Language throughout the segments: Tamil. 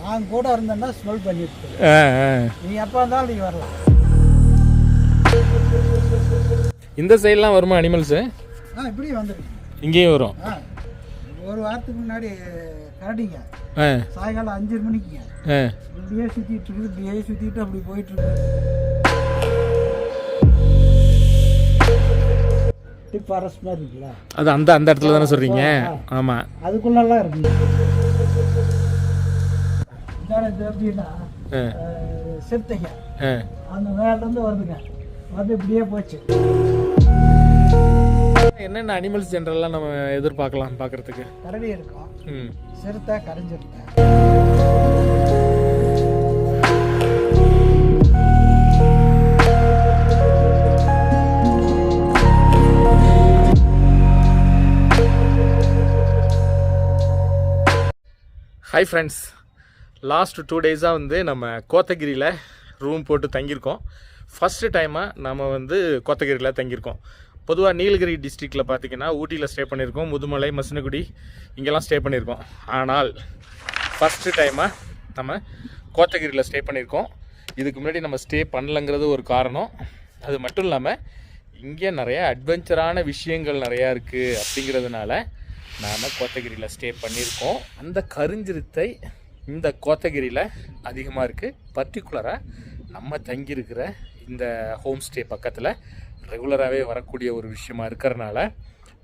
நான் கூட இருந்தேன்னா ஸ்மெல் பண்ணிட்டு நீ எப்போ இருந்தாலும் நீ வரலாம். இந்த சைட்லாம் வருமா அனிமல்ஸு? இப்படி வந்துருக்கு. இங்கேயும் வரும். ஒரு வாரத்துக்கு முன்னாடி கரடிங்க சாயங்காலம் 5 மணிக்குங்க இப்படியே சுற்றிட்டு இருக்குது. இப்படியே சுற்றிட்டு அப்படி போயிட்டு இருக்கு. டிப் ஃபாரஸ்ட் மாதிரி இருக்குல்ல, அது அந்த அந்த இடத்துல தானே சொல்கிறீங்க? ஆமாம், அதுக்குள்ளெல்லாம் இருக்குங்க. இது எப்படின்னா சிறுத்தைங்க அந்த மேலேருந்து வருதுங்க, வந்து இப்படியே போச்சு. என்னென்ன அனிமல்ஸ் ஜென்ரலாக நம்ம எதிர்பார்க்கலாம் பார்க்குறதுக்கு? கரடி இருக்கும், சிறுத்தை, கரைஞ்சிருத்தை. ஹாய் ஃப்ரெண்ட்ஸ், லாஸ்ட் 2 டேஸாக வந்து நம்ம கோத்தகிரியில் ரூம் போட்டு தங்கியிருக்கோம். ஃபஸ்ட்டு டைமாக நம்ம வந்து கோத்தகிரியில் தங்கியிருக்கோம். பொதுவாக நீலகிரி டிஸ்ட்ரிக்டில் பார்த்திங்கன்னா ஊட்டியில் ஸ்டே பண்ணியிருக்கோம், முதுமலை, மசினகுடி இங்கெல்லாம் ஸ்டே பண்ணியிருக்கோம். ஆனால் ஃபஸ்ட்டு டைமாக நம்ம கோத்தகிரியில் ஸ்டே பண்ணியிருக்கோம். இதுக்கு முன்னாடி நம்ம ஸ்டே பண்ணலங்கிறது ஒரு காரணம். அது மட்டும் இல்லாமல் இங்கே நிறையா அட்வென்ச்சரான விஷயங்கள் நிறையா இருக்குது அப்படிங்கிறதுனால நாம் கோத்தகிரியில் ஸ்டே பண்ணியிருக்கோம். அந்த கருஞ்சிறுத்தை இந்த கோத்தகிரியில் அதிகமாக இருக்குது. பர்டிகுலராக நம்ம தங்கியிருக்கிற இந்த ஹோம் ஸ்டே பக்கத்தில் ரெகுலராகவே வரக்கூடிய ஒரு விஷயமா இருக்கிறனால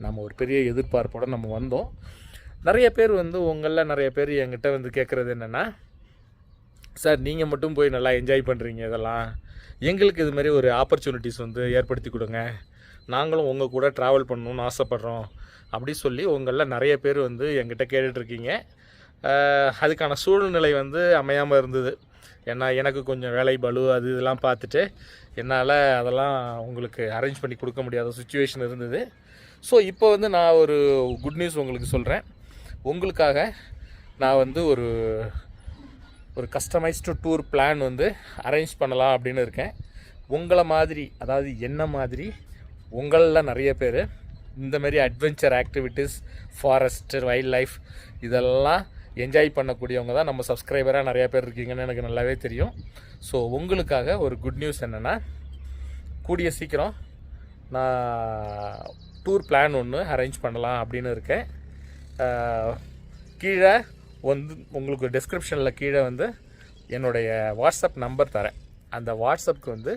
நம்ம ஒரு பெரிய எதிர்பார்ப்போடு நம்ம வந்தோம். நிறைய பேர் வந்து உங்களில் நிறைய பேர் என்கிட்ட வந்து கேட்குறது என்னென்னா, சார் நீங்கள் மட்டும் போய் நல்லா என்ஜாய் பண்ணுறீங்க, இதெல்லாம் எங்களுக்கு இது மாதிரி ஒரு ஆப்பர்ச்சுனிட்டிஸ் வந்து ஏற்படுத்தி கொடுங்க, நாங்களும் உங்கள் கூட ட்ராவல் பண்ணணுன்னு ஆசைப்பட்றோம் அப்படி சொல்லி உங்களில் நிறைய பேர் வந்து என்கிட்ட கேட்டுட்ருக்கீங்க. அதுக்கான சூழ்நிலை வந்து அமையாமல் இருந்தது. ஏன்னா எனக்கு கொஞ்சம் வேலை பளு அது இதெல்லாம் பார்த்துட்டு என்னால் அதெல்லாம் உங்களுக்கு அரேஞ்ச் பண்ணி கொடுக்க முடியாத சுச்சுவேஷன் இருந்தது. ஸோ இப்போ வந்து நான் ஒரு குட் நியூஸ் உங்களுக்கு சொல்கிறேன். உங்களுக்காக நான் வந்து ஒரு கஸ்டமைஸ்டு டூர் பிளான் வந்து அரேஞ்ச் பண்ணலாம் அப்படின்னு இருக்கேன். உங்களை மாதிரி, அதாவது என்ன மாதிரி உங்களில் நிறைய பேர் இந்தமாரி adventure activities, forest, wild life இதெல்லாம் என்ஜாய் பண்ணக்கூடியவங்க தான் நம்ம சப்ஸ்கிரைபராக நிறையா பேர் இருக்கீங்கன்னு எனக்கு நல்லாவே தெரியும். ஸோ உங்களுக்காக ஒரு குட் நியூஸ் என்னென்னா, கூடிய சீக்கிரம் நான் டூர் பிளான் ஒன்று அரேஞ்ச் பண்ணலாம் அப்படின்னு இருக்கேன். கீழே வந்து உங்களுக்கு டிஸ்கிரிப்ஷனில் கீழே வந்து என்னுடைய வாட்ஸ்அப் நம்பர் தரேன். அந்த வாட்ஸ்அப்புக்கு வந்து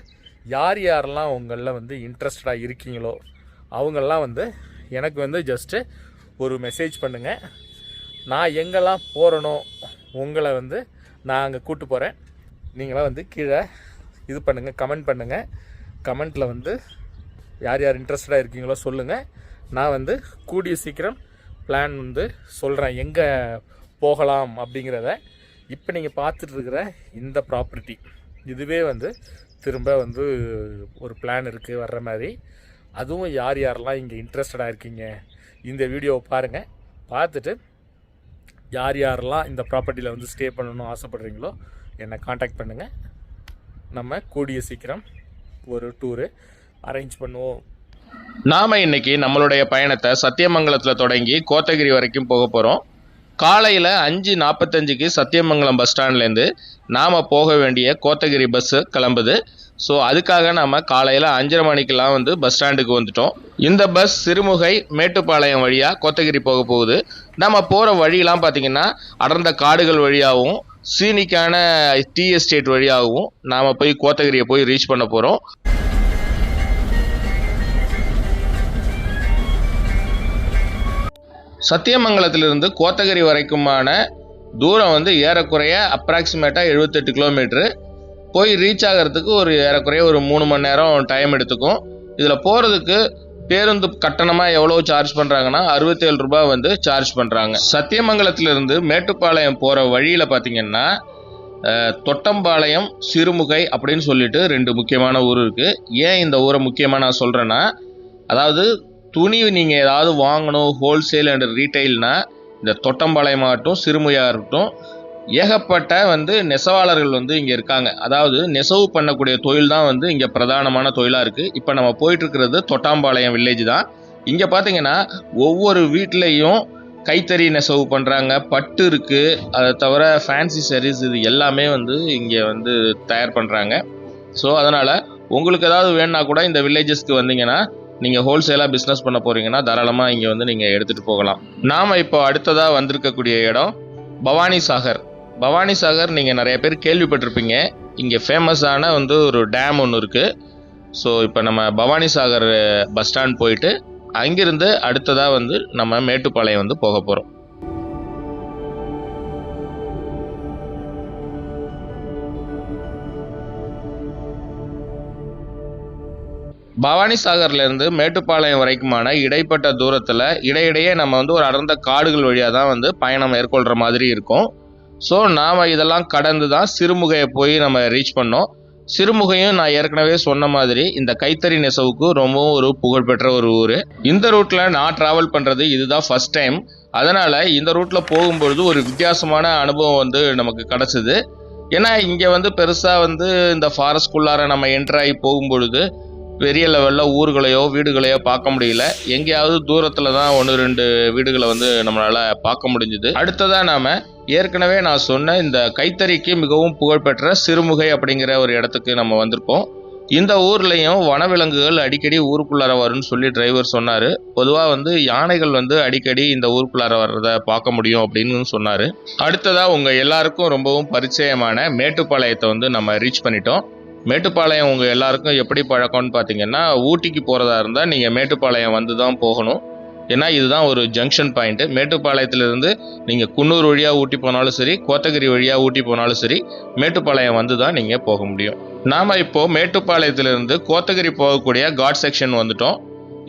யார் யாரெல்லாம் உங்களில் வந்து இன்ட்ரெஸ்டடாக இருக்கீங்களோ அவங்கெல்லாம் வந்து எனக்கு வந்து ஜஸ்ட்டு ஒரு மெசேஜ் பண்ணுங்கள். நான் எங்கெல்லாம் போகிறனோ உங்களை வந்து நான் அங்கே கூப்பிட்டு போகிறேன். நீங்களாம் வந்து கீழே இது பண்ணுங்கள், கமெண்ட் பண்ணுங்கள். கமெண்ட்டில் வந்து யார் யார் இன்ட்ரெஸ்டடாக இருக்கீங்களோ சொல்லுங்கள். நான் வந்து கூடிய சீக்கிரம் பிளான் வந்து சொல்கிறேன் எங்கே போகலாம் அப்படிங்கிறத. இப்போ நீங்கள் பார்த்துட்ருக்கிற இந்த ப்ராப்பர்ட்டி இதுவே வந்து திரும்ப வந்து ஒரு பிளான் இருக்குது வர்ற மாதிரி. அதுவும் யார் யாரெல்லாம் இங்கே இன்ட்ரெஸ்டடாக இருக்கீங்க இந்த வீடியோவை பாருங்கள். பார்த்துட்டு யார் யாரெல்லாம் இந்த ப்ராப்பர்ட்டியில் வந்து ஸ்டே பண்ணணும்னு ஆசைப்படுறீங்களோ என்னை காண்டாக்ட் பண்ணுங்கள். நம்ம கூடிய சீக்கிரம் ஒரு டூரு அரேஞ்ச் பண்ணுவோம். நாம் இன்றைக்கி நம்மளுடைய பயணத்தை சத்தியமங்கலத்தில் தொடங்கி கோத்தகிரி வரைக்கும் போக போகிறோம். காலையில் 5:45க்கு சத்தியமங்கலம் பஸ் ஸ்டாண்ட்லேருந்து நாம் போக வேண்டிய கோத்தகிரி பஸ்ஸு கிளம்புது. ஸோ அதுக்காக நாம் காலையில் 5:30 மணிக்கெலாம் வந்து பஸ் ஸ்டாண்டுக்கு வந்துட்டோம். இந்த பஸ் சிறுமுகை, மேட்டுப்பாளையம் வழியாக கோத்தகிரி போக போகுது. நம்ம போகிற வழியெலாம் பார்த்திங்கன்னா அடர்ந்த காடுகள் வழியாகவும் சீனிக்கான டீ எஸ்டேட் வழியாகவும் நாம் போய் கோத்தகிரியை போய் ரீச் பண்ண போகிறோம். சத்தியமங்கலத்திலிருந்து கோத்தகிரி வரைக்குமான தூரம் வந்து ஏறக்குறைய அப்ராக்சிமேட்டாக 78 கிலோமீட்ரு. போய் ரீச் ஆகிறதுக்கு ஏறக்குறைய ஒரு 3 மணி நேரம் டைம் எடுத்துக்கும். இதில் போகிறதுக்கு பேருந்து கட்டணமாக எவ்வளோ சார்ஜ் பண்ணுறாங்கன்னா 67 ரூபாய் வந்து சார்ஜ் பண்ணுறாங்க. சத்தியமங்கலத்திலிருந்து மேட்டுப்பாளையம் போகிற வழியில் பார்த்திங்கன்னா தொட்டம்பாளையம், சிறுமுகை அப்படின்னு சொல்லிட்டு 2 முக்கியமான ஊர் இருக்குது. ஏன் இந்த ஊரை முக்கியமாக நான் சொல்கிறேன்னா, அதாவது துணி நீங்கள் ஏதாவது வாங்கணும் ஹோல்சேல் அண்ட் ரீட்டைல்னால் இந்த தொட்டம்பாளையமாகட்டும் சிறுமுகையாக இருக்கட்டும் ஏகப்பட்ட வந்து நெசவாளர்கள் வந்து இங்கே இருக்காங்க. அதாவது நெசவு பண்ணக்கூடிய தொழில் தான் வந்து இங்கே பிரதானமான தொழிலாக இருக்குது. இப்போ நம்ம போயிட்டுருக்கிறது தொட்டாம்பாளையம் வில்லேஜ் தான். இங்கே பார்த்தீங்கன்னா ஒவ்வொரு வீட்லேயும் கைத்தறி நெசவு பண்ணுறாங்க, பட்டு இருக்குது, அதை தவிர ஃபேன்சி சாரீஸ் இது எல்லாமே வந்து இங்கே வந்து தயார் பண்ணுறாங்க. ஸோ அதனால் உங்களுக்கு ஏதாவது வேணுன்னா கூட இந்த வில்லேஜஸ்க்கு வந்தீங்கன்னா, நீங்கள் ஹோல்சேலாக பிஸ்னஸ் பண்ண போகிறீங்கன்னா தாராளமாக இங்கே வந்து நீங்கள் எடுத்துகிட்டு போகலாம். நாம் இப்போ அடுத்ததாக வந்திருக்கக்கூடிய இடம் பவானி சாகர். பவானி சாகர் நீங்கள் நிறைய பேர் கேள்விப்பட்டிருப்பீங்க. இங்கே ஃபேமஸான வந்து ஒரு டேம் ஒன்று இருக்குது. ஸோ இப்போ நம்ம பவானி சாகர் பஸ் ஸ்டாண்ட் போயிட்டு அங்கிருந்து அடுத்ததாக வந்து நம்ம மேட்டுப்பாளையம் வந்து போக போகிறோம். பவானி சாகர்லேருந்து மேட்டுப்பாளையம் வரைக்குமான இடைப்பட்ட தூரத்தில் இடையிடையே நம்ம வந்து ஒரு அடர்ந்த காடுகள் வழியாக தான் வந்து பயணம் மேற்கொள்கிற மாதிரி இருக்கும். ஸோ நாம் இதெல்லாம் கடந்து தான் சிறுமுகையை போய் நம்ம ரீச் பண்ணோம். சிறுமுகையும் நான் ஏற்கனவே சொன்ன மாதிரி இந்த கைத்தறி நெசவுக்கு ரொம்பவும் ஒரு புகழ்பெற்ற ஒரு ஊர். இந்த ரூட்டில் நான் ட்ராவல் பண்ணுறது இதுதான் ஃபர்ஸ்ட் டைம். அதனால் இந்த ரூட்டில் போகும்பொழுது ஒரு வித்தியாசமான அனுபவம் வந்து நமக்கு கிடச்சிது. ஏன்னா இங்கே வந்து பெருசாக வந்து இந்த ஃபாரஸ்ட்குள்ளார நம்ம என்ட்ராகி போகும்பொழுது பெரிய லெவலில் ஊர்களையோ வீடுகளையோ பார்க்க முடியல. எங்கேயாவது தூரத்தில் தான் 1-2 வீடுகளை வந்து நம்மளால் பார்க்க முடிஞ்சுது. அடுத்ததாக நாம் ஏற்கனவே நான் சொன்ன இந்த கைத்தறிக்கு மிகவும் புகழ்பெற்ற சிறுமுகை அப்படிங்கிற ஒரு இடத்துக்கு நம்ம வந்திருக்கோம். இந்த ஊர்லேயும் வனவிலங்குகள் அடிக்கடி ஊருக்குள்ளார வரும்னு சொல்லி டிரைவர் சொன்னார். பொதுவாக வந்து யானைகள் வந்து அடிக்கடி இந்த ஊருக்குள்ளார வர்றதை பார்க்க முடியும் அப்படின்னு சொன்னார். அடுத்ததாக உங்கள் எல்லாருக்கும் ரொம்பவும் பரிச்சயமான மேட்டுப்பாளையத்தை வந்து நம்ம ரீச் பண்ணிட்டோம். மேட்டுப்பாளையம் உங்கள் எல்லாருக்கும் எப்படி பழக்கம்னு பார்த்தீங்கன்னா, ஊட்டிக்கு போகிறதா இருந்தால் நீங்கள் மேட்டுப்பாளையம் வந்து தான் போகணும். ஏன்னா இதுதான் ஒரு ஜங்ஷன் பாயிண்ட்டு. மேட்டுப்பாளையத்திலிருந்து நீங்கள் குன்னூர் வழியாக ஊட்டி போனாலும் சரி, கோத்தகிரி வழியாக ஊட்டி போனாலும் சரி, மேட்டுப்பாளையம் வந்து தான் நீங்கள் போக முடியும். நாம் இப்போது மேட்டுப்பாளையத்திலிருந்து கோத்தகிரி போகக்கூடிய காட் செக்ஷன் வந்துட்டோம்.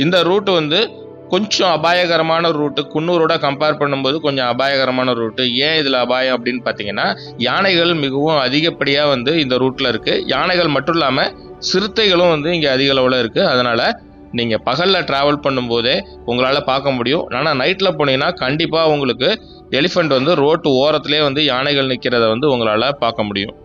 இந்த ரூட்டு வந்து கொஞ்சம் அபாயகரமான ரூட்டு. குன்னூரோட கம்பேர் பண்ணும்போது கொஞ்சம் அபாயகரமான ரூட்டு. ஏன் இதில் அபாயம் அப்படின்னு பார்த்தீங்கன்னா, யானைகள் மிகவும் அதிகப்படியாக வந்து இந்த ரூட்டில் இருக்குது. யானைகள் மட்டும் இல்லாமல் சிறுத்தைகளும் வந்து இங்கே அதிக அளவில் இருக்குது. அதனால் நீங்கள் பகலில் ட்ராவல் பண்ணும்போதே உங்களால் பார்க்க முடியும். ஆனால் நைட்டில் போனீங்கன்னா கண்டிப்பாக உங்களுக்கு எலிஃபண்ட் வந்து ரோட்டு ஓரத்துலேயே வந்து யானைகள் நிற்கிறத வந்து உங்களால் பார்க்க முடியும்.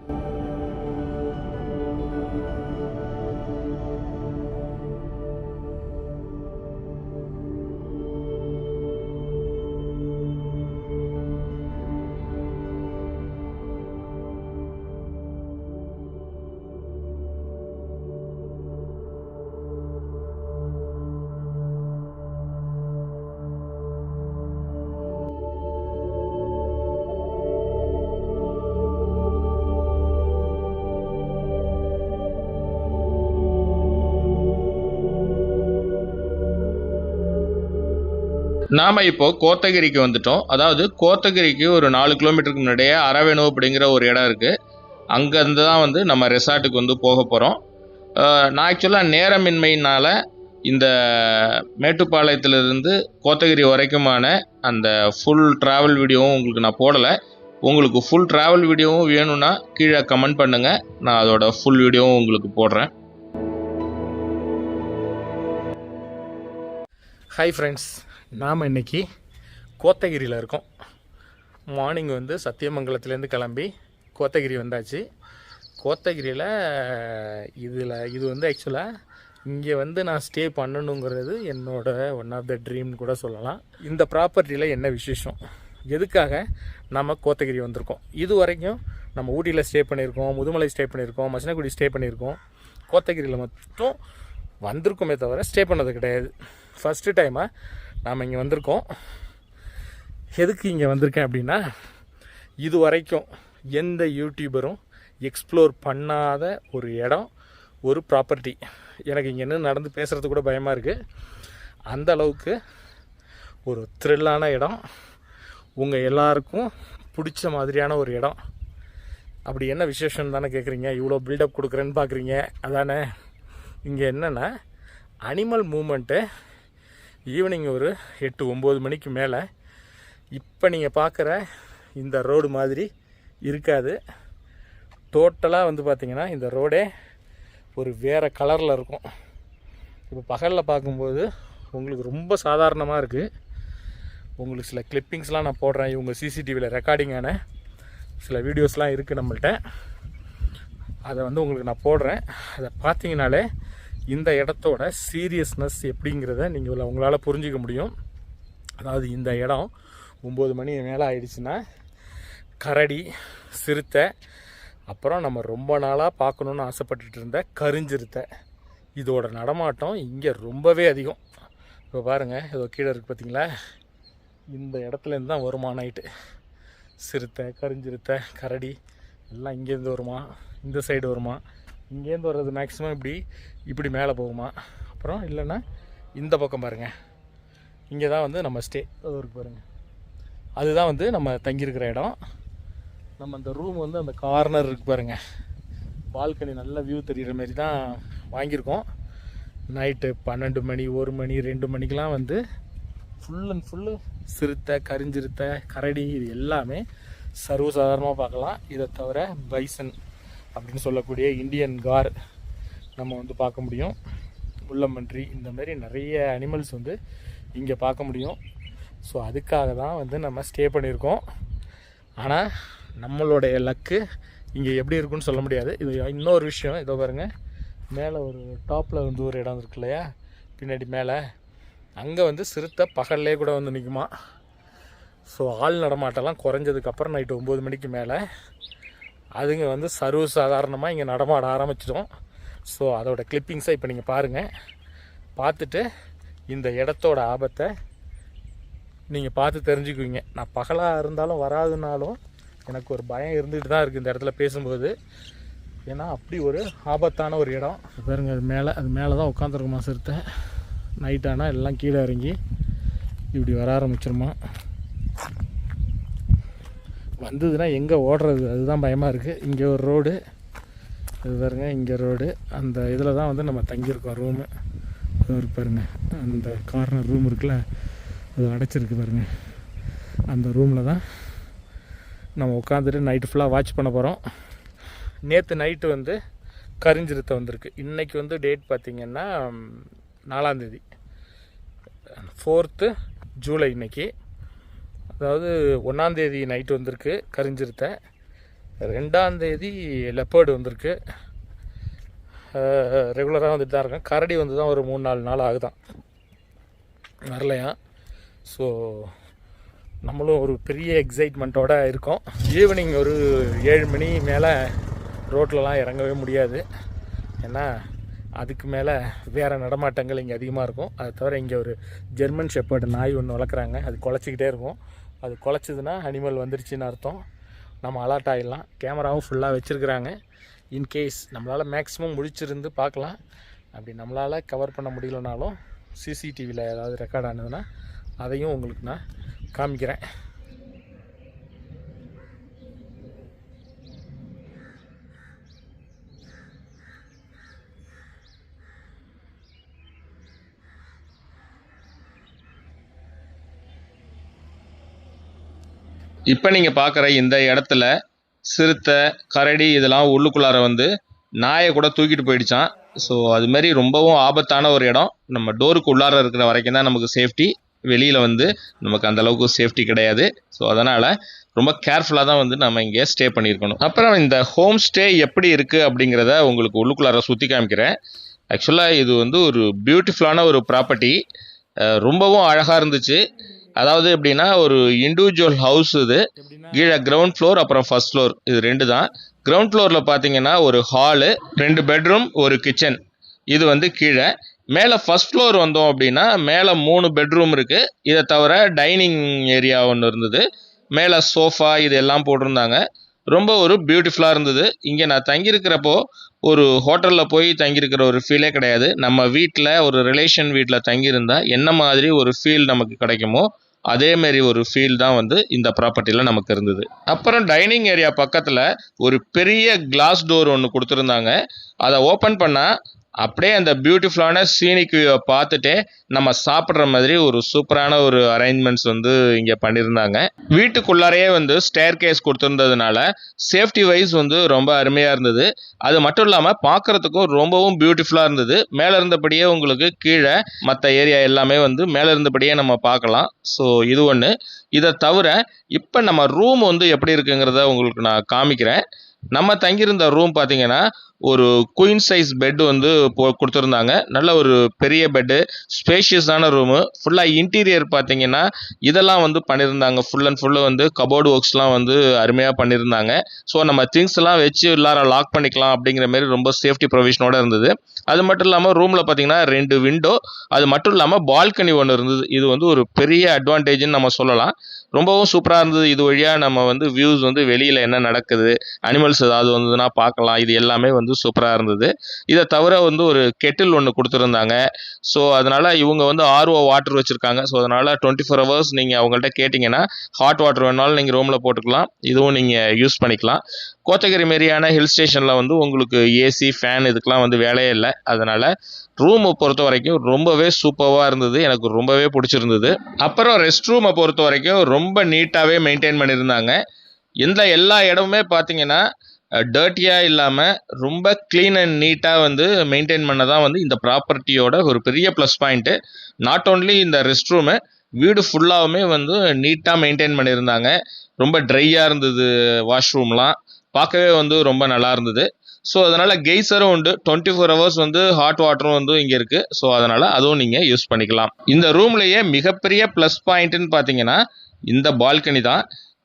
நாம் இப்போ கோத்தகிரிக்கு வந்துட்டோம். அதாவது கோத்தகிரிக்கு ஒரு 4 கிலோமீட்டருக்கு முன்னாடியே அரவேணு அப்படிங்கிற ஒரு இடம் இருக்குது. அங்கேருந்து தான் வந்து நம்ம ரெசார்ட்டுக்கு வந்து போக போகிறோம். நான் ஆக்சுவலாக நேரமின்மையினால் இந்த மேட்டுப்பாளையத்திலிருந்து கோத்தகிரி வரைக்குமான அந்த ஃபுல் ட்ராவல் வீடியோவும் உங்களுக்கு நான் போடலை. உங்களுக்கு ஃபுல் ட்ராவல் வீடியோவும் வேணும்னா கீழே கமெண்ட் பண்ணுங்கள், நான் அதோட ஃபுல் வீடியோவும் உங்களுக்கு போடுறேன். ஹாய் ஃப்ரெண்ட்ஸ், நாம் இன்றைக்கி கோத்தகிரியில் இருக்கோம். மார்னிங் வந்து சத்தியமங்கலத்துலேருந்து கிளம்பி கோத்தகிரி வந்தாச்சு. கோத்தகிரியில் இது வந்து ஆக்சுவலாக இங்கே வந்து நான் ஸ்டே பண்ணணுங்கிறது என்னோட ஒன் ஆஃப் த ட்ரீம்னு கூட சொல்லலாம். இந்த ப்ராப்பர்ட்டியில் என்ன விசேஷம், எதுக்காக நம்ம கோத்தகிரி வந்திருக்கோம். இது வரைக்கும் நம்ம ஊட்டியில் ஸ்டே பண்ணியிருக்கோம், முதுமலை ஸ்டே பண்ணியிருக்கோம், மசினகுடி ஸ்டே பண்ணியிருக்கோம். கோத்தகிரியில் மட்டும் வந்திருக்கோமே தவிர ஸ்டே பண்ணது கிடையாது. ஃபஸ்ட்டு டைமாக நாம் இங்கே வந்திருக்கோம். எதுக்கு இங்கே வந்திருக்கேன் அப்படின்னா, இது வரைக்கும் எந்த யூடியூபரும் எக்ஸ்ப்ளோர் பண்ணாத ஒரு இடம், ஒரு ப்ராப்பர்ட்டி. எனக்கு இங்கே என்ன நடந்து பேசுகிறது கூட பயமாக இருக்குது. அந்த அளவுக்கு ஒரு த்ரில்லான இடம், உங்கள் எல்லாருக்கும் பிடிச்ச மாதிரியான ஒரு இடம். அப்படி என்ன விசேஷம் தானே கேட்குறீங்க, இவ்வளோ பில்டப் கொடுக்குறேன்னு பார்க்குறீங்க. அதானே, இங்கே என்னென்னா அனிமல் மூமெண்ட்டு ஈவினிங் ஒரு 8-9 மணிக்கு மேலே இப்போ நீங்கள் பார்க்குற இந்த ரோடு மாதிரி இருக்காது. டோட்டலாக வந்து பார்த்திங்கன்னா இந்த ரோடே ஒரு வேறு கலரில் இருக்கும். இப்போ பகலில் பார்க்கும்போது உங்களுக்கு ரொம்ப சாதாரணமாக இருக்குது. உங்களுக்கு சில கிளிப்பிங்ஸ்லாம் நான் போடுறேன். இவங்க சிசிடிவியில் ரெக்கார்டிங்கான சில வீடியோஸ்லாம் இருக்குது நம்மள்ட்ட. அதை வந்து உங்களுக்கு நான் போடுறேன். அதை பார்த்தீங்கனாலே இந்த இடத்தோட சீரியஸ்னஸ் எப்படிங்கிறத நீங்கள் உங்களால் புரிஞ்சிக்க முடியும். அதாவது இந்த இடம் 9 மணி மேலே ஆயிடுச்சுன்னா கரடி, சிறுத்தை, அப்புறம் நம்ம ரொம்ப நாளாக பார்க்கணுன்னு ஆசைப்பட்டுட்டு இருந்த கருஞ்சிறுத்தை, இதோட நடமாட்டம் இங்கே ரொம்பவே அதிகம். இப்போ பாருங்கள், ஏதோ கீழே இருக்குது பார்த்தீங்களா, இந்த இடத்துலேருந்து தான் வருமா நைட்டு. சிறுத்தை, கருஞ்சிறுத்தை, கரடி எல்லாம் இங்கேருந்து வருமா, இந்த சைடு வருமா. இங்கேருந்து வர்றது மேக்ஸிமம் இப்படி மேலே போகுமா. அப்புறம் இல்லைன்னா இந்த பக்கம் பாருங்கள், இங்கே தான் வந்து நம்ம ஸ்டே இருக்கு பாருங்கள். அதுதான் வந்து நம்ம தங்கியிருக்கிற இடம். நம்ம அந்த ரூம் வந்து அந்த கார்னர் இருக்குது பாருங்கள், பால்கனி நல்ல வியூ தெரிகிற மாரி தான் வாங்கியிருக்கோம். நைட்டு 12 மணி, 1 மணி, 2 மணிக்கெலாம் வந்து ஃபுல் அண்ட் ஃபுல்லு சிறுத்தை, கரிஞ்சிறுத்தை, கரடி இது எல்லாமே சர்வசாதாரணமாக பார்க்கலாம். இதை தவிர பைசன் அப்படின்னு சொல்லக்கூடிய இந்தியன் கார் நம்ம வந்து பார்க்க முடியும். முள்ளம்பன்றி, இந்த மாதிரி நிறைய அனிமல்ஸ் வந்து இங்கே பார்க்க முடியும். ஸோ அதுக்காக தான் வந்து நம்ம ஸ்டே பண்ணியிருக்கோம். ஆனால் நம்மளுடைய லக்கு இங்கே எப்படி இருக்குன்னு சொல்ல முடியாது. இது இன்னொரு விஷயம், இதோ பாருங்கள், மேலே ஒரு டாப்பில் வந்து ஒரு இடம் இருக்கு இல்லையா, பின்னாடி மேலே, அங்கே வந்து சிறுத்தை பகல்லே கூட வந்து நிற்குமா. ஸோ ஆள் நடமாட்டெல்லாம் குறைஞ்சதுக்கப்புறம் நைட்டு 9 மணிக்கு மேலே அதுங்க வந்து சர்வசாதாரணமாக இங்கே நடமாட ஆரம்பிச்சிடும். ஸோ அதோட கிளிப்பிங்ஸை இப்போ நீங்கள் பாருங்கள். பார்த்துட்டு இந்த இடத்தோட ஆபத்தை நீங்கள் பார்த்து தெரிஞ்சுக்குவீங்க. நான் பகலாக இருந்தாலும் வராதுனாலும் எனக்கு ஒரு பயம் இருந்துகிட்டு தான் இருக்குது இந்த இடத்துல பேசும்போது. ஏன்னா அப்படி ஒரு ஆபத்தான ஒரு இடம். பாருங்க, அது மேலே தான் உட்காந்துருக்குமா சிறுத்தை. நைட் ஆனால் எல்லாம் கீழே இறங்கி இப்படி வர ஆரம்பிச்சிருமா. வந்ததுன்னா எங்கே ஓடுறது, அதுதான் பயமாக இருக்குது. இங்கே ஒரு ரோடு, இது பாருங்க, இங்கே ரோடு. அந்த இதில் தான் வந்து நம்ம தங்கியிருக்கோம். ரூமு அது பாருங்க, அந்த கார்னர் ரூம் இருக்குல்ல, அது அடைச்சிருக்கு பாருங்கள். அந்த ரூமில் தான் நம்ம உட்காந்துட்டு நைட்டு ஃபுல்லாக வாட்ச் பண்ண போகிறோம். நேற்று நைட்டு வந்து கரிஞ்சிறுத்தை வந்திருக்கு. இன்றைக்கி வந்து டேட் பார்த்திங்கன்னா 4ஆம் தேதி, 4th ஜூலை இன்றைக்கி. அதாவது 1ஆம் தேதி நைட்டு வந்திருக்கு கரிஞ்சிறுத்தை, 2ஆம் தேதி லெப்பர்டு வந்திருக்கு. ரெகுலராக வந்துட்டு தான் இருக்கேன். கரடி வந்து தான் ஒரு 3-4 நாள் ஆகுதான், வரலையா. ஸோ நம்மளும் ஒரு பெரிய எக்ஸைட்மெண்ட்டோடு இருக்கோம். ஈவினிங் ஒரு 7 மணி மேலே ரோட்லலாம் இறங்கவே முடியாது. ஏன்னா அதுக்கு மேலே வேறு நடமாட்டங்கள் இங்கே அதிகமாக இருக்கும். அது தவிர இங்கே ஒரு ஜெர்மன் ஷெப்பர்டு நாய் ஒன்று வளர்க்குறாங்க. அது குலைச்சிக்கிட்டே இருக்கும். அது குலைச்சிதுன்னா அனிமல் வந்துருச்சுன்னு அர்த்தம். நம்ம அலர்ட் ஆகிடலாம். கேமராவும் ஃபுல்லாக வச்சுருக்குறாங்க. இன்கேஸ் நம்மளால் மேக்ஸிமம் முடிச்சிருந்து பார்க்கலாம். அப்படி நம்மளால் கவர் பண்ண முடியலனாலும் சிசிடிவியில் ஏதாவது ரெக்கார்ட் ஆனதுன்னா அதையும் உங்களுக்கு நான் காமிக்கிறேன். இப்போ நீங்கள் பார்க்குற இந்த இடத்துல சிறுத்தை, கரடி இதெல்லாம் உள்ளுக்குள்ளார வந்து நாயை கூட தூக்கிட்டு போயிடுச்சான். ஸோ அதுமாரி ரொம்பவும் ஆபத்தான ஒரு இடம். நம்ம டோருக்கு உள்ளார இருக்கிற வரைக்கும் தான் நமக்கு சேஃப்டி. வெளியில் வந்து நமக்கு அந்தளவுக்கு சேஃப்டி கிடையாது. ஸோ அதனால் ரொம்ப கேர்ஃபுல்லாக தான் வந்து நம்ம இங்கே ஸ்டே பண்ணியிருக்கணும். அப்புறம் இந்த ஹோம் ஸ்டே எப்படி இருக்குது அப்படிங்கிறத உங்களுக்கு உள்ளுக்குள்ளார சுற்றி காமிக்கிறேன். ஆக்சுவலாக இது வந்து ஒரு பியூட்டிஃபுல்லான ஒரு ப்ராப்பர்ட்டி. ரொம்பவும் அழகாக இருந்துச்சு. அதாவது எப்படின்னா, ஒரு இண்டிவிஜுவல் ஹவுஸ். இது கீழே கிரவுண்ட் ஃப்ளோர், அப்புறம் ஃபர்ஸ்ட் ஃப்ளோர், இது 2 தான். கிரவுண்ட் ஃப்ளோரில் பார்த்தீங்கன்னா ஒரு ஹாலு, 2 பெட்ரூம், ஒரு கிச்சன், இது வந்து கீழே. மேலே ஃபர்ஸ்ட் ஃப்ளோர் வந்தோம் அப்படின்னா மேலே 3 பெட்ரூம் இருக்குது. இதை தவிர டைனிங் ஏரியா ஒன்று இருந்தது. மேலே சோஃபா இது எல்லாம் போட்டிருந்தாங்க. ரொம்ப ஒரு பியூட்டிஃபுல்லாக இருந்தது. இங்கே நான் தங்கியிருக்கிறப்போ ஒரு ஹோட்டலில் போய் தங்கியிருக்கிற ஒரு ஃபீலே கிடையாது. நம்ம வீட்டில், ஒரு ரிலேஷன் வீட்டில் தங்கியிருந்தால் என்ன மாதிரி ஒரு ஃபீல் நமக்கு கிடைக்குமோ அதேமாரி ஒரு ஃபீல் தான் வந்து இந்த ப்ராப்பர்ட்டியில் நமக்கு இருந்தது. அப்புறம் டைனிங் ஏரியா பக்கத்தில் ஒரு பெரிய கிளாஸ் டோர் ஒன்று கொடுத்துருந்தாங்க. அதை ஓப்பன் பண்ணால் அப்படியே அந்த பியூட்டிஃபுல்லான சீனிக் வியூவை பார்த்துட்டே நம்ம சாப்பிட்ற மாதிரி ஒரு சூப்பரான ஒரு அரேஞ்ச்மெண்ட்ஸ் வந்து இங்கே பண்ணியிருந்தாங்க. வீட்டுக்குள்ளாரையே வந்து ஸ்டேர் கேஸ் கொடுத்துருந்ததுனால சேஃப்டி வைஸ் வந்து ரொம்ப அருமையாக இருந்தது. அது மட்டும் இல்லாமல் பார்க்குறதுக்கும் ரொம்பவும் பியூட்டிஃபுல்லாக இருந்தது. மேலே இருந்தபடியே உங்களுக்கு கீழே மற்ற ஏரியா எல்லாமே வந்து மேலே இருந்தபடியே நம்ம பார்க்கலாம். ஸோ இது ஒன்று. இதை தவிர இப்போ நம்ம ரூம் வந்து எப்படி இருக்குங்கிறத உங்களுக்கு நான் காமிக்கிறேன். நம்ம தங்கியிருந்த ரூம் பார்த்தீங்கன்னா ஒரு குயின் சைஸ் பெட் வந்து கொடுத்துருந்தாங்க. நல்ல ஒரு பெரிய பெட்டு, ஸ்பேஷியஸான ரூமு. ஃபுல்லாக இன்டீரியர் பார்த்தீங்கன்னா இதெல்லாம் வந்து பண்ணியிருந்தாங்க. ஃபுல் அண்ட் ஃபுல்லு வந்து கபோர்டு ஒர்க்ஸ்லாம் வந்து அருமையாக பண்ணியிருந்தாங்க. ஸோ நம்ம திங்ஸ் எல்லாம் வச்சு எல்லாரும் லாக் பண்ணிக்கலாம் அப்படிங்கிற மாதிரி ரொம்ப சேஃப்டி ப்ரொவிஷனோட இருந்தது. அது மட்டும் இல்லாமல் ரூமில் பார்த்தீங்கன்னா 2 விண்டோ, அது மட்டும் இல்லாமல் பால்கனி ஒன்று இருந்தது. இது வந்து ஒரு பெரிய அட்வான்டேஜ்னு நம்ம சொல்லலாம். ரொம்பவும் சூப்பராக இருந்தது. இது வழியாக நம்ம வந்து வியூஸ் வந்து வெளியில் என்ன நடக்குது, அனிமல்ஸ் ஏதாவது வந்ததுன்னா பார்க்கலாம். இது எல்லாமே வந்து சூப்பராக இருந்தது. இதை தவிர வந்து ஒரு கெட்டில் ஒன்று கொடுத்துருந்தாங்க. ஸோ அதனால் இவங்க வந்து RO வாட்டர் வச்சுருக்காங்க. ஸோ அதனால் 24 hours நீங்கள் அவங்கள்ட்ட கேட்டிங்கன்னா ஹாட் வாட்டர் வேணாலும் நீங்கள் ரூமில் போட்டுக்கலாம். இதுவும் நீங்கள் யூஸ் பண்ணிக்கலாம். கோத்தகிரி மாரியான ஹில் ஸ்டேஷனில் வந்து உங்களுக்கு ஏசி, ஃபேன் இதுக்கெலாம் வந்து வேலையே இல்லை. அதனால் ரூமை பொறுத்த வரைக்கும் ரொம்பவே சூப்பராக இருந்தது. எனக்கு ரொம்பவே பிடிச்சிருந்தது. அப்புறம் ரெஸ்ட் ரூமை பொறுத்த வரைக்கும் ரொம்ப நீட்டாகவே மெயின்டைன் பண்ணியிருந்தாங்க. எல்லா இடமுமே பார்த்தீங்கன்னா டர்ட்டியாக இல்லாமல் ரொம்ப க்ளீன் அண்ட் நீட்டாக வந்து மெயின்டைன் பண்ண தான் வந்து இந்த ப்ராப்பர்ட்டியோட ஒரு பெரிய ப்ளஸ் பாயிண்ட்டு. நாட் ஓன்லி இந்த ரெஸ்ட் ரூமு, வீடு ஃபுல்லாகவுமே வந்து நீட்டாக மெயின்டைன் பண்ணியிருந்தாங்க. ரொம்ப ட்ரையாக இருந்தது வாஷ்ரூம்லாம். பார்க்கவே வந்து ரொம்ப நல்லா இருந்தது. ஸோ அதனால் கெய்சரும் உண்டு. 24 hours வந்து ஹாட் வாட்டரும் வந்து இங்கே இருக்குது. ஸோ அதனால் அதுவும் நீங்கள் யூஸ் பண்ணிக்கலாம். இந்த ரூம்லேயே மிகப்பெரிய ப்ளஸ் பாயிண்ட்டுன்னு பார்த்தீங்கன்னா இந்த பால்கனி தான்.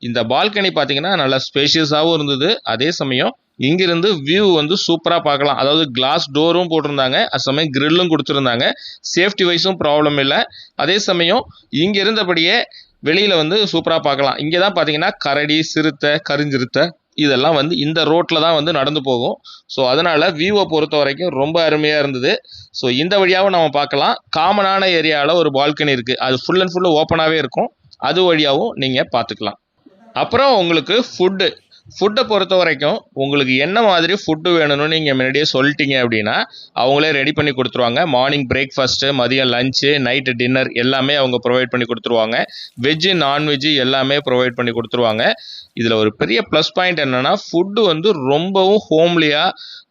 இந்த பால்கனி பார்த்தீங்கன்னா நல்லா ஸ்பேஷியஸாகவும் இருந்தது. அதே சமயம் இங்கிருந்து வியூ வந்து சூப்பராக பார்க்கலாம். அதாவது கிளாஸ் டோரும் போட்டிருந்தாங்க, அது சமயம் கிரில்லும் கொடுத்துருந்தாங்க. சேஃப்டி வைஸும் ப்ராப்ளம் இல்லை. அதே சமயம் இங்கே இருந்தபடியே வெளியில் வந்து சூப்பராக பார்க்கலாம். இங்கே தான் பார்த்தீங்கன்னா கரடி, சிறுத்தை, கருஞ்சிறுத்தை இதெல்லாம் வந்து இந்த ரோட்டில் தான் வந்து நடந்து போகும். ஸோ அதனால் வியூவை பொறுத்த வரைக்கும் ரொம்ப அருமையாக இருந்தது. ஸோ இந்த வழியாகவும் நம்ம பார்க்கலாம். காமனான ஏரியாவில் ஒரு பால்கனி இருக்குது. அது ஃபுல் அண்ட் ஃபுல்லு ஓப்பனாகவே இருக்கும். அது வழியாகவும் நீங்கள் பார்த்துக்கலாம். அப்புறம் உங்களுக்கு ஃபுட்டை பொறுத்த வரைக்கும் உங்களுக்கு என்ன மாதிரி ஃபுட்டு வேணும்னு நீங்கள் முன்னாடியே சொல்லிட்டீங்க அப்படின்னா அவங்களே ரெடி பண்ணி கொடுத்துருவாங்க. மார்னிங் பிரேக்ஃபாஸ்ட்டு, மதியம் லஞ்சு, நைட்டு டின்னர் எல்லாமே அவங்க ப்ரொவைட் பண்ணி கொடுத்துருவாங்க. வெஜ்ஜு, நான்வெஜ்ஜு எல்லாமே ப்ரொவைட் பண்ணி கொடுத்துருவாங்க. இதில் ஒரு பெரிய ப்ளஸ் பாயிண்ட் என்னென்னா ஃபுட்டு வந்து ரொம்பவும் ஹோம்லியாக,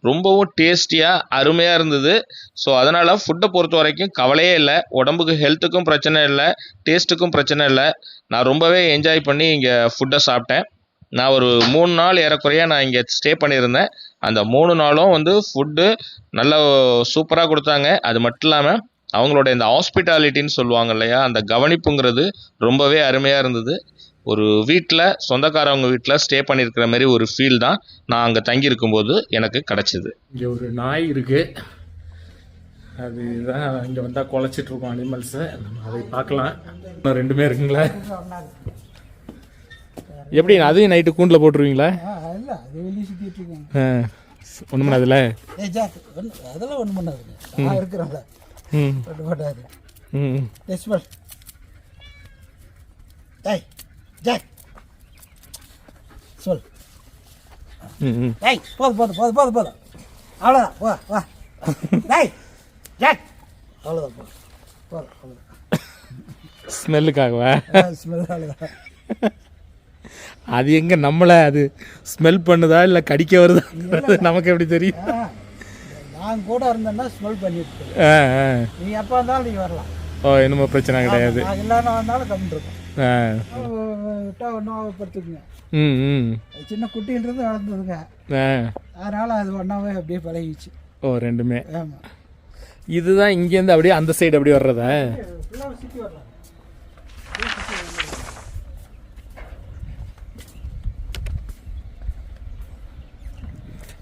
ரொம்பவும் டேஸ்டியாக, அருமையாக இருந்தது. ஸோ அதனால் ஃபுட்டை பொறுத்த வரைக்கும் கவலையே இல்லை. உடம்புக்கு ஹெல்த்துக்கும் பிரச்சனை இல்லை, டேஸ்ட்டுக்கும் பிரச்சனை இல்லை. நான் ரொம்பவே என்ஜாய் பண்ணி இங்கே ஃபுட்டை சாப்பிட்டேன். நான் ஒரு 3 நாள் ஏறக்குறைய நான் இங்கே ஸ்டே பண்ணியிருந்தேன். அந்த 3 நாளும் வந்து ஃபுட்டு நல்லா சூப்பராக கொடுத்தாங்க. அது மட்டும் இல்லாமல் அவங்களோட இந்த ஹாஸ்பிட்டாலிட்டின்னு சொல்லுவாங்க இல்லையா, அந்த கவனிப்புங்கிறது ரொம்பவே அருமையாக இருந்தது. ஒரு வீட்டில், சொந்தக்காரவங்க வீட்டில் ஸ்டே பண்ணியிருக்கிற மாதிரி ஒரு ஃபீல் தான் நான் அங்கே தங்கியிருக்கும்போது எனக்கு கிடச்சிது. இங்கே ஒரு நாய் இருக்குது. அதுதான் இங்கே வந்தால் குலைச்சிட்ருக்கோம் அனிமல்ஸை. நம்ம அதை பார்க்கலாம். இன்னும் 2 இருக்குங்களா? எப்படி அதையும் நைட்டு கூண்டில் போட்டுருவீங்களா? இல்லை, அது வெளியே சுற்றிட்டு இருக்கேன். ஒன்றும் பண்ணாதுல்ல? அதெல்லாம் ஒன்றும் பண்ணாதுங்க. நான் இருக்கிறேன்ல, ஒன்றும் பண்ணாது. டெஸ்மல் டேய் ஜாக் சொல். டேய் போதும் அவ்வளோதான். வா டேய் ஜாக் அவ்வளோதான் போதும். ஸ்மெல்லுக்காகவா? ஸ்மெல் அவ்வளோதான். அது எங்கே நம்மளை அது ஸ்மெல் பண்ணுதா இல்லை கடிக்க வருதா நமக்கு எப்படி தெரியும்? நான் கூட இருந்தேன்னா ஸ்மெல் பண்ணிட்டு நீ எப்போ வந்தாலும் நீ வரலாம். ஓ, என்னமோ பிரச்சனை கிடையாது. எல்லாரும் வந்தாலும் கம்மி இருக்கும். விட்டால் ஒன்றாவே படுத்துக்குங்க. சின்ன குட்டின்றது வளர்ந்ததுங்க. அதனால் அது ஒன்றாவே அப்படியே பழகிச்சு. ஓ, ரெண்டுமே. ஆமாம். இதுதான் இங்கேருந்து அப்படியே அந்த சைடு அப்படியே வர்றதா? ஃபுல்லாக சுற்றி வரலாம்.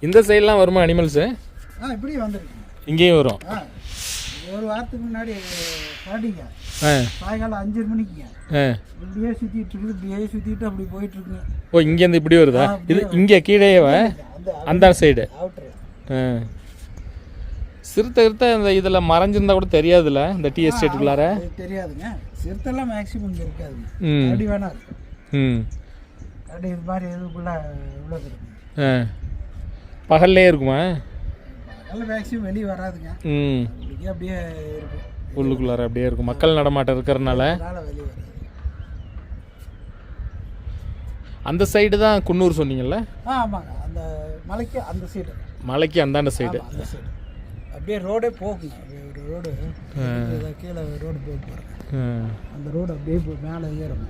இந்த சைட்லாம் வருமா அனிமல்ஸு? இப்படி வந்துருக்கு. இங்கேயும் வரும். ஒரு வாரத்துக்கு முன்னாடி கரடிங்க சாயங்காலம் 5 மணிக்குங்க இப்படியே சுற்றிட்டு இருக்குது. இப்படியே சுற்றிட்டு அப்படி போயிட்டுருக்குங்க. ஓ, இங்கேருந்து இப்படி வருதா? இது இங்கே கீழேவா? அந்த சைடு. சிறுத்தை அந்த இதில் மறைஞ்சிருந்தா கூட தெரியாதுல்ல இந்த டீ எஸ்டேட்டுக்குள்ளார? தெரியாதுங்க. சிறுத்தைலாம் மேக்ஸிமம் இங்கே இருக்காதுங்க. கரடி வேணா இருக்கு. கரடி இது மாதிரி இதுக்குள்ளே உள்ளது இருக்குங்க. பகல்லே இருக்குமா? அதெல்லாம் மேக்ஸிமம் வெளியே வராதுங்க. இங்கே அப்படியே இருக்கும், உள்ளுக்குள்ளார அப்படியே இருக்கும். மக்கள் நடமாட்டம் இருக்கிறதுனால வெளியே வராது. அந்த சைடு தான் குன்னூர் சொன்னீங்கல்ல? ஆமாங்க, அந்த மலைக்கு அந்த சைடு, மலைக்கு அந்தாண்ட சைடு அந்த சைடு அப்படியே ரோடே போகுங்க. ஒரு ரோடு கீழே ரோடு போக பாருங்க, அந்த ரோடு அப்படியே மேலே ஏறும்.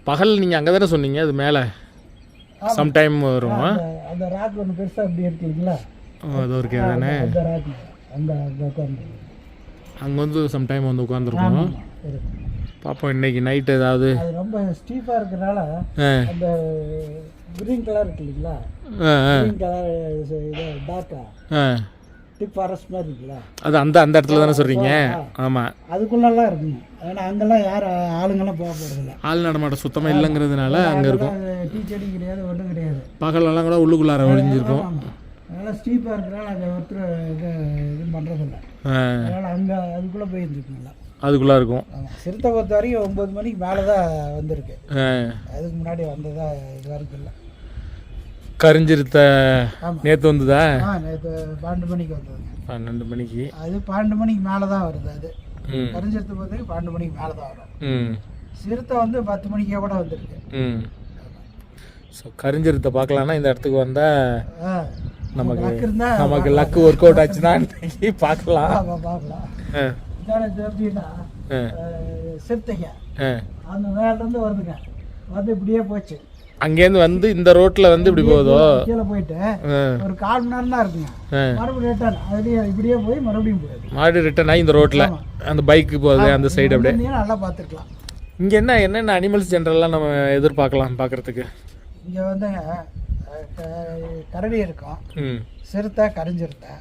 பகல் நீங்கள் அங்கே தானே சொன்னீங்க, அது மேலே சம்டைம் வரும். அந்த ராக் ஒன்று பெருசாக அப்படி இருக்கு இல்லைங்களா, அது ஒரு கே தானே, அந்த ராக் அங்கே உட்காந்து அங்கே வந்து சம்டைம் வந்து உட்காந்துருக்கோம். பார்ப்போம் இன்னைக்கு நைட் ஏதாவது. அது ரொம்ப ஸ்டீஃபாக இருக்கிறனால அந்த கிரீன் கலர் இருக்கு இல்லைங்களா, கிரீன் கலர் இது டார்க்கா டிப் ஃபாரஸ்ட் மாதிரி இருக்குல்ல, அது அந்த அந்த இடத்துல தானே சொல்கிறீங்க? ஆமாம், அதுக்குள்ளெல்லாம் இருக்குங்க. ஏன்னா அங்கெல்லாம் யார் ஆளுங்கெல்லாம் போக போகிறதில்ல, ஆள் நடமாட்டம் சுத்தமாக இல்லைங்கிறதுனால அங்கே இருக்கும். டீ செடி கிடையாது, ஒன்றும் கிடையாது. பகலெல்லாம் கூட உள்ளுக்குள்ளார ஒழிஞ்சிருக்கும். அதனால் ஸ்டீப்பாக இருக்கிறனால அங்கே ஒருத்தர் இது பண்ணுறதில்ல, அதனால் அங்கே அதுக்குள்ளே போயிருந்துருக்குங்களா, அதுக்குள்ளே இருக்கும். சிறுத்தை பொறுத்த வரைக்கும் 9 மணிக்கு மேலே தான் வந்திருக்கு, அதுக்கு முன்னாடி வந்ததா இது வரைக்கும் இல்லை. கரிஞ்சிருத்த நேற்று வந்ததா? நேற்று 12 மணிக்கு வந்ததுங்க. 12 மணிக்கு, அது 12 மணிக்கு மேலே தான் வருது. அது கரிஞ்சிருத்த பொறுத்த 12 மணிக்கு மேலே தான் வரும். சிறுத்தை வந்து 10 மணிக்கே கூட வந்துருக்கு. ஸோ கரிஞ்சிருத்த பார்க்கலான்னா இந்த இடத்துக்கு வந்தால் நமக்கு லக்கு ஒர்க் அவுட் ஆச்சுன்னா பார்க்கலாம். எப்படின்னா சிறுத்தைங்க அந்த மேலேருந்து வருதுங்க, வந்து இப்படியே போச்சு. அங்கேருந்து வந்து இந்த ரோட்ல வந்து இப்படி போகுதோ, கீழே போயிட்டு ஒரு 1/4 மணி நேரம் தான் இருக்குங்க, மறுபடியும் ரிட்டர்ன் அதுலேயே இப்படியே போய் மறுபடியும் போகுது, மறுபடியும் ரிட்டர்ன் ஆகி இந்த ரோட்ல அந்த பைக்கு போகுது அந்த சைடு அப்படியே நல்லா பார்த்துருக்கலாம். இங்கே என்னென்ன அனிமல்ஸ் ஜென்ரலாக நம்ம எதிர்பார்க்கலாம் பார்க்குறதுக்கு? இங்கே வந்து கரடி இருக்கும், சிறுத்தை, கரிஞ்சிருத்தை,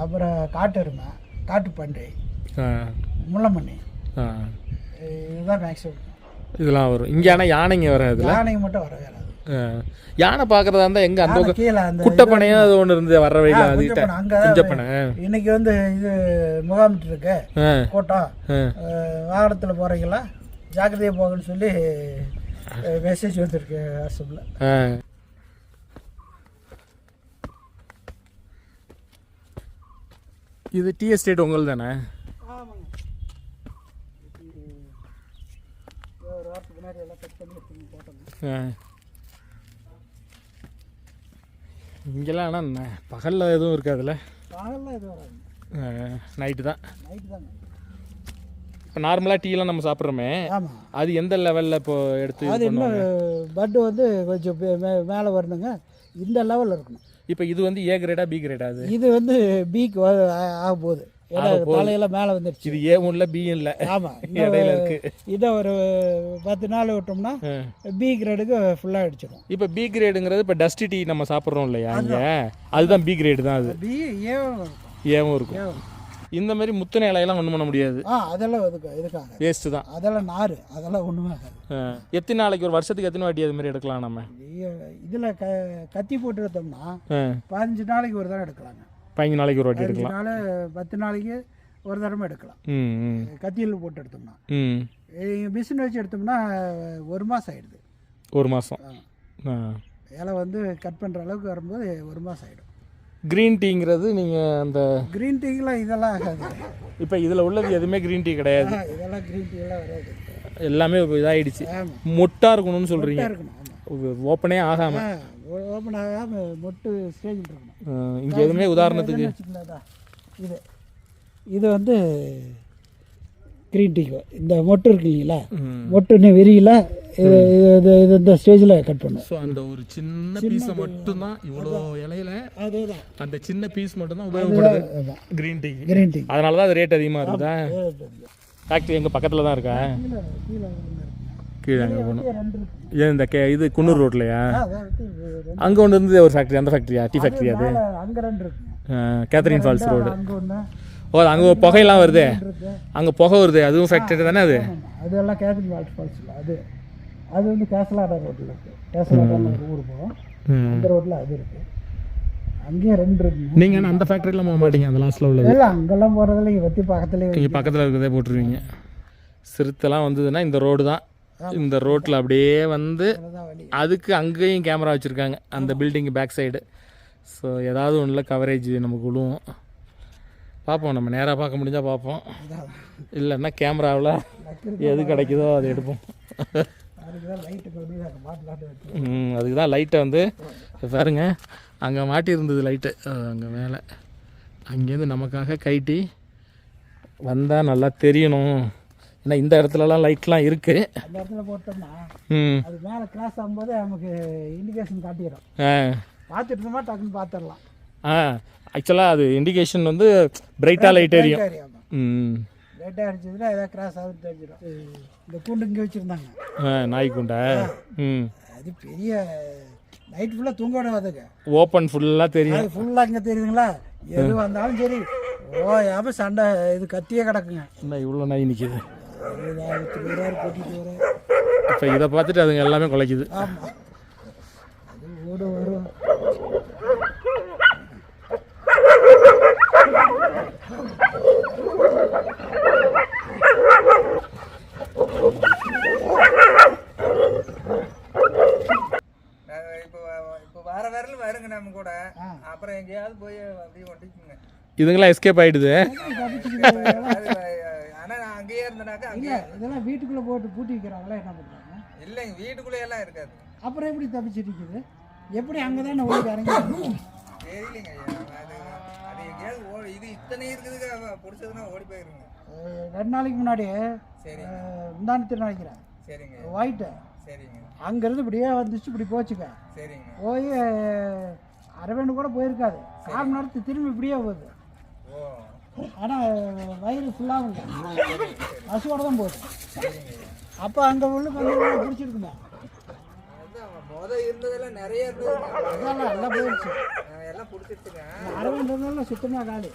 அப்புறம் காட்டு எருமை, காட்டு பன்றி, முள்ளமண்ணி, இதுதான் மேக்ஸிமம் இதெல்லாம் வரும். இங்கே ஆனால் யானைங்க வராது, யானைங்க மட்டும் வர வராது. யானை பார்க்குறதா இருந்தால் எங்கே அந்த கீழே அந்த குட்டைப்பனையும் அது ஒன்று இருந்து வர வழியில் அது குஞ்சப்பனை. இன்னைக்கு வந்து இது முகாமிட்டு இருக்கு கூட்டம், வாகனத்தில் போகிறீங்களா ஜாக்கிரதையாக போகணும்னு சொல்லி மெசேஜ் வந்துருக்கு வாட்ஸ்அப்பில். இது டீ எஸ்டேட் உங்கள் தானே? ஆமாங்க, ஒரு வாரத்துக்கு முன்னாடி எல்லாம் கட் பண்ணி எடுத்து போட்டோங்க. இங்கெல்லாம் ஆனால் பகலில் எதுவும் இருக்காதுல்ல? பகலில் எதுவும் வராது, நைட்டு தான். நைட்டு தாங்க. இப்போ நார்மலாக டீலாம் நம்ம சாப்பிட்றோமே, ஆமாம், அது எந்த லெவலில் இப்போ எடுத்து? அது இன்னும் பட்டு வந்து கொஞ்சம் மேலே வரணுங்க, இந்த லெவலில் இருக்கணும். இப்போ இது வந்து ஏ கிரேடா பி கிரேடா? இது வந்து பிக்கு ஆக போகுது, ஏன்னா தலையெல்லாம் மேலே வந்துடுச்சு. இது ஏ ஒன்றில் பி இல்லை. ஆமாம், இடையில இருக்கு. இதை ஒரு 10 நாள் விட்டோம்னா பி கிரேடுக்கு ஃபுல்லாக அடிச்சிடும். இப்போ பி கிரேடுங்கிறது இப்போ டஸ்டி டீ நம்ம சாப்பிட்றோம் இல்லையா இங்கே, அதுதான் பி கிரேடு தான். அது பி ஏவும் இருக்கும். இந்த மாதிரி முத்தின இலையெல்லாம் ஒன்றும் பண்ண முடியாது, அதெல்லாம் இதுக்காக வேஸ்ட்டு தான். அதெல்லாம் நார், அதெல்லாம் ஒன்றுமே ஆகாது. எத்தனை நாளைக்கு, ஒரு வருஷத்துக்கு எத்தனை வாட்டி அது மாதிரி எடுக்கலாம் நம்ம? இதில் கத்தி போட்டு எடுத்தோம்னா 15 நாளைக்கு ஒரு தடவை எடுக்கலாங்க. 15 நாளைக்கு ஒரு வாட்டி எடுக்கலாம். 10 நாளைக்கு ஒரு தடவை எடுக்கலாம் கத்தியில் போட்டு எடுத்தோம்னா. மிஷின் வச்சு எடுத்தோம்னா 1 மாதம் ஆகிடுது. 1 மாதம் இலை வந்து கட் பண்ணுற அளவுக்கு வரும்போது 1 மாதம் ஆகிடும். க்ரீன் டீங்கிறது நீங்கள் அந்த க்ரீன் டீக்கெலாம் இதெல்லாம் ஆகாது. இப்போ இதில் உள்ளது எதுவுமே க்ரீன் டீ கிடையாது, இதெல்லாம் க்ரீன் டீலாம் வராது, எல்லாமே இதாகிடுச்சு. மொட்டாக இருக்கணும்னு சொல்கிறீங்க, ஓப்பனே ஆகாமல், ஓப்பன் ஆகாமல் மொட்டு ஸ்டேஜில் இருக்கணும். இங்கே எதுவுமே உதாரணத்துக்கு இது வந்து க்ரீன் டீக்கு இந்த மொட்டு இருக்கு இல்லைங்களா, மொட்டு இன்னும் விரியில இது இந்த ஸ்டேஜில் கட் பண்ணும். ஸோ அந்த ஒரு சின்ன பீஸை மட்டும்தான் இவ்வளோ இலையில, அதுதான் அந்த சின்ன பீஸ் மட்டும்தான் உபயோகப்படுது க்ரீன் டீ. அதனால தான் அது ரேட் அதிகமாக இருக்குதா? ஃபேக்ட்ரி எங்கள் பக்கத்தில் தான் இருக்கா? கீழே அங்கே போகணும். ஏன் இந்த இது குன்னூர் ரோட்லையா? அங்கே ஒன்று இருந்தது ஒரு ஃபேக்ட்ரி, அந்த ஃபேக்ட்ரியா? டீ ஃபேக்ட்ரி அது? அங்கே 2 இருக்குங்க, கேத்ரின் ஃபால்ஸ் ரோடு. ஓ, அங்கே புகையெல்லாம் வருது, அங்கே புகை வருது, அதுவும் ஃபேக்ட்ரி தானே? அது அதெல்லாம் கேத்ரின் ஃபால்ஸ் இல்லை, அது வந்து கேசலாடா ரோட்டில் இருக்குது. கேசலாடா ஊர் போகும், அந்த ரோட்டில் அது இருக்குது. அங்கேயும் 2 இருக்குங்க. நீங்கள் ஆனால் அந்த ஃபேக்ட்ரிலாம் போக மாட்டீங்க, அந்த லாஸ்ட்டில் உள்ளது? இல்லை, அங்கெல்லாம் போகிறதில்ல, இங்கே வெற்றி பக்கத்துலேயே. இங்கே பக்கத்தில் இருக்கிறதே போட்டுருவீங்க. சிறுத்தைலாம் வந்ததுன்னா இந்த ரோடு தான், இந்த ரோட்டில் அப்படியே வந்து அதுக்கு அங்கேயும் கேமரா வச்சுருக்காங்க, அந்த பில்டிங் பேக் சைடு. ஸோ ஏதாவது ஒன்றில் கவரேஜ் நமக்கு விழுவும். பார்ப்போம், நம்ம நேராக பார்க்க முடிஞ்சால் பார்ப்போம், இல்லைன்னா கேமராவில் எது கிடைக்குதோ அதை எடுப்போம். அதுக்கு தான் லைட்டை வந்து பாருங்க, அங்கே மாட்டியிருந்தது லைட்டு, அங்கே மேலே அங்கேருந்து நமக்காக கைட்டி வந்தால் நல்லா தெரியணும். ஏன்னா இந்த இடத்துலலாம் லைட்லாம் இருக்குது. அந்த இடத்துல போட்டோம்னா அது மேலே கிராஸ் ஆகும்போது நமக்கு இண்டிகேஷன் காட்டிடும். பார்த்துட்டு இருந்தோமா டக்குன்னு பார்த்துடலாம். ஆக்சுவலாக அது இண்டிகேஷன் வந்து பிரைட்டாக லைட் எரியும். லைட்டாக அடிச்சதுன்னா ஏதாவது கிராஸ் ஆகுது தெரிஞ்சிடும். இந்த கூண்டு இங்கே வச்சுருந்தாங்க, நாய் கூண்டா. அது பெரிய நைட் ஃபுல்லாக தூங்க விடாதுங்க, ஓப்பன் ஃபுல்லாக தெரியும். அது ஃபுல்லாக இங்கே தெரியுதுங்களா, எது வந்தாலும் சரி ஓயாம சண்டை, இது கத்தியே கிடக்குங்க. என்ன இவ்வளோ நாய் நிற்கிது, கூட்டிகிட்டு வர. இப்போ இதை பார்த்துட்டு அதுங்க எல்லாமே குலைக்குது. ஆமாம், அது ஓடு வரும். இப்போ வர வரல வருங்க நம்ம கூட, அப்புறம் எங்கேயாவது போய் அப்படியே ஒட்டிக்குங்க. இதுங்களாம் எஸ்கேப் ஆகிடுது. ஆனால் நான் அங்கேயே இருந்தேனாக்கா அங்கே இதெல்லாம் வீட்டுக்குள்ளே போட்டு பூட்டி வைக்கிறாங்களா, என்ன பண்ணுறாங்க? இல்லைங்க, வீட்டுக்குள்ளே எல்லாம் இருக்காது. அப்புறம் எப்படி தப்பிச்சிட்டு இருக்குது? எப்படி அங்கே தானே ஓடி இறங்கி தெரியலைங்க. அது எங்கேயாவது இது இத்தனை இருக்குதுங்க, பிடிச்சதுன்னா ஓடி போயிருங்க. 2 நாளைக்கு முன்னாடி சரி முந்தானத்து நினைக்கிறேன். சரிங்க, ஒயிட்டு. சரிங்க, அங்கேருந்து இப்படியே வந்துச்சு, இப்படி போச்சுங்க. சரிங்க, போய் அரவேண்டு கூட போயிருக்காது, 1/2 மணி நேரத்துக்கு திரும்பி இப்படியே போகுது. ஆனால் வயிறு ஃபுல்லாக பசுவோட தான் போகுது. அப்போ அங்கே உள்ள வந்து பிடிச்சிருக்குமா? இருந்ததெல்லாம் நிறைய இருந்தது, அதெல்லாம் எல்லாம் போயிடுச்சு, எல்லாம் பிடிச்சிருச்சுங்க. அரவேண்டதுனால சுத்தமாக காலி.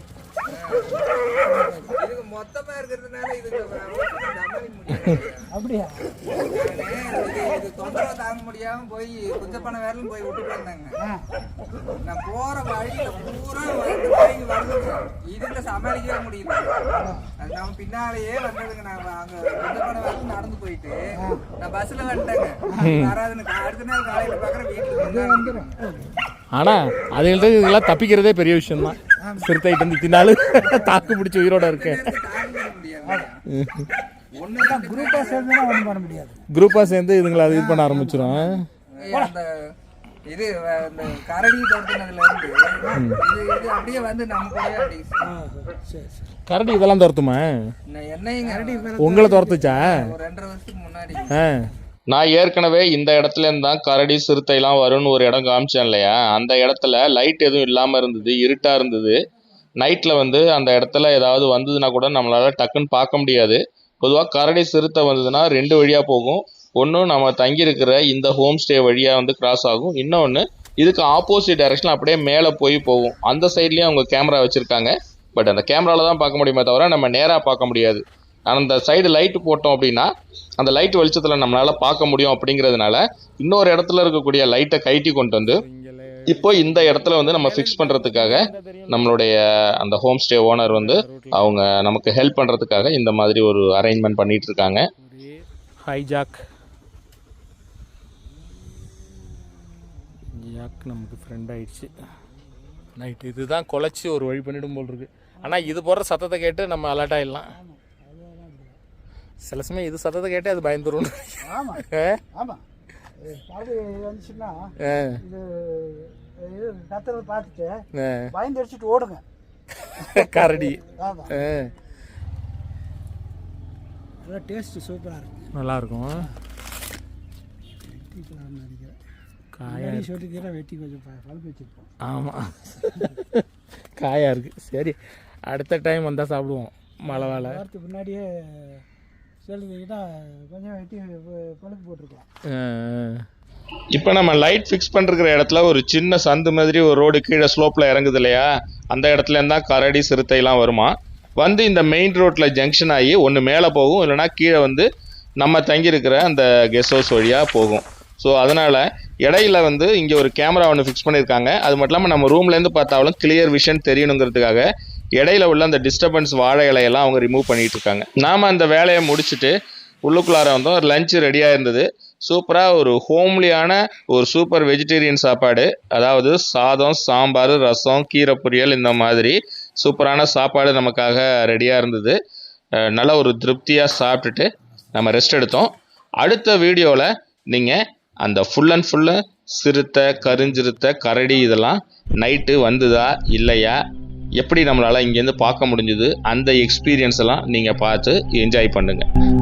இதுக்கு மொத்தமாக இருக்கிறதுனால இதுக்கு அப்படியா? இது தொந்தரவு தாங்க முடியாம போய் குஞ்சப்பனை வேறலும் போய் விட்டுட்டு வந்தாங்க. நான் போற வழியில பூரா வருதுங்க, இதுல சமாளிக்கவே முடியல. அது நம்ம பின்னாலேயே வந்ததுங்க. நான் அங்க குஞ்சப்பனை வேறலும் நடந்து போயிட்டு நான் பஸ்ல வந்துட்டேங்க. வராதுன்னு அடுத்த நாள் காலையில பாக்குறேன் வீட்டுல வந்துடும். ஆனால் அதுகிட்ட இதெல்லாம் தப்பிக்கிறதே பெரிய விஷயம் தான். சிறுத்தைட்டு வந்து தின்னாலும் தாக்கு பிடிச்சி உயிரோட இருக்கு. குரூப்பாக சேர்ந்து ஒன்றும் பண்ண முடியாது. குரூப்பாக சேர்ந்து இதுங்களை அது இது பண்ண ஆரம்பிச்சிடும். இது இந்த கரடி துரத்துனதுல இருந்து இது அப்படியே வந்து நம்ம கூட கரடி இதெல்லாம் துரத்துமா? என்னையும் கரடி உங்களை துரத்துச்சா? 2.5 வருஷத்துக்கு முன்னாடி. நான் ஏற்கனவே இந்த இடத்துல இருந்து தான் கரடி சிறுத்தைலாம் வரும்னு ஒரு இடம் காமிச்சேன் இல்லையா, அந்த இடத்துல லைட் எதுவும் இல்லாமல் இருந்தது, இருட்டாக இருந்தது. நைட்டில் வந்து அந்த இடத்துல ஏதாவது வந்ததுன்னா கூட நம்மளால் டக்குன்னு பார்க்க முடியாது. பொதுவாக கரடி சிறுத்தை வந்ததுன்னா 2 வழியாக போகும். ஒன்று நம்ம தங்கியிருக்கிற இந்த ஹோம் ஸ்டே வழியாக வந்து கிராஸ் ஆகும், இன்னொன்று இதுக்கு ஆப்போசிட் டைரக்ஷனில் அப்படியே மேலே போகும். அந்த சைட்லேயும் அவங்க கேமரா வச்சுருக்காங்க. பட் அந்த கேமராவில் தான் பார்க்க முடியுமே தவிர நம்ம நேராக பார்க்க முடியாது. அந்த சைடு லைட்டு போட்டோம் அப்படின்னா அந்த லைட் வெளிச்சத்தில் நம்மளால் பார்க்க முடியும். அப்படிங்கிறதுனால இன்னொரு இடத்துல இருக்கக்கூடிய லைட்டை கைட்டி கொண்டு வந்து இப்போ இந்த இடத்துல வந்து நம்ம ஃபிக்ஸ் பண்ணுறதுக்காக நம்மளுடைய அந்த ஹோம் ஸ்டே ஓனர் வந்து அவங்க நமக்கு ஹெல்ப் பண்ணுறதுக்காக இந்த மாதிரி ஒரு அரேஞ்ச்மெண்ட் பண்ணிட்டு இருக்காங்க. ஹைஜாக் நமக்கு ஃப்ரெண்ட் ஆயிடுச்சு. நைட்டு இதுதான் குலைச்சி ஒரு வழி பண்ணிடும் போல் இருக்கு. ஆனால் இது போடுற சத்தத்தை கேட்டு நம்ம அலர்ட் ஆகிடலாம். சில சமயம் இது சத்தத்தை கேட்டு அது பயந்துரும். ஆமாம் ஆமாம், அது வந்துச்சுன்னா இது இது கத்துறதை பார்த்துட்டு பயந்து அடிச்சுட்டு ஓடுங்க கரடி. ஆமாம், நல்லா டேஸ்ட்டு சூப்பராக இருக்கும், நல்லாயிருக்கும். காயாடி சொல்லிக்கிற வெட்டி கொஞ்சம் பழுப்பு வச்சுருப்போம். ஆமாம், காயாக இருக்குது. சரி, அடுத்த டைம் வந்தால் சாப்பிடுவோம். மழை வேலை வாரத்துக்கு முன்னாடியே சொல்லிக்கிட்டா கொஞ்சம் வெட்டி பழுப்பு போட்டிருக்கலாம். இப்போ நம்ம லைட் ஃபிக்ஸ் பண்ணிருக்கிற இடத்துல ஒரு சின்ன சந்து மாதிரி ஒரு ரோடு கீழே ஸ்லோப்பில் இறங்குது இல்லையா, அந்த இடத்துல இருந்தால் கரடி சிறுத்தைலாம் வருமா. வந்து இந்த மெயின் ரோட்டில் ஜங்ஷன் ஆகி ஒன்று மேலே போகும், இல்லைனா கீழே வந்து நம்ம தங்கியிருக்கிற அந்த கெஸ்ட் ஹவுஸ் வழியாக போகும். ஸோ அதனால் இடையில வந்து இங்கே ஒரு கேமரா ஒன்று ஃபிக்ஸ் பண்ணியிருக்காங்க. அது மட்டும் இல்லாமல் நம்ம ரூம்லேருந்து பார்த்தாலும் கிளியர் விஷன் தெரியணுங்கிறதுக்காக இடையில உள்ள அந்த டிஸ்டர்பன்ஸ் வாழை இலையெல்லாம் அவங்க ரிமூவ் பண்ணிட்டு இருக்காங்க. நாம் அந்த வேலையை முடிச்சுட்டு உள்ளுக்குள்ளார வந்தோம். லஞ்சு ரெடியாக இருந்தது. சூப்பராக ஒரு ஹோம்லியான ஒரு சூப்பர் வெஜிடேரியன் சாப்பாடு. அதாவது சாதம், சாம்பார், ரசம், கீரை பொரியல் இந்த மாதிரி சூப்பரான சாப்பாடு நமக்காக ரெடியாக இருந்தது. நல்ல ஒரு திருப்தியாக சாப்பிட்டுட்டு நம்ம ரெஸ்ட் எடுத்தோம். அடுத்த வீடியோவில் நீங்கள் அந்த ஃபுல் அண்ட் ஃபுல்லு சிறுத்தை, கருஞ்சிறுத்தை, கரடி இதெல்லாம் நைட்டு வந்ததா இல்லையா, எப்படி நம்மளால் இங்கேருந்து பார்க்க முடிஞ்சுது, அந்த எக்ஸ்பீரியன்ஸ் எல்லாம் நீங்கள் பார்த்து என்ஜாய் பண்ணுங்கள்.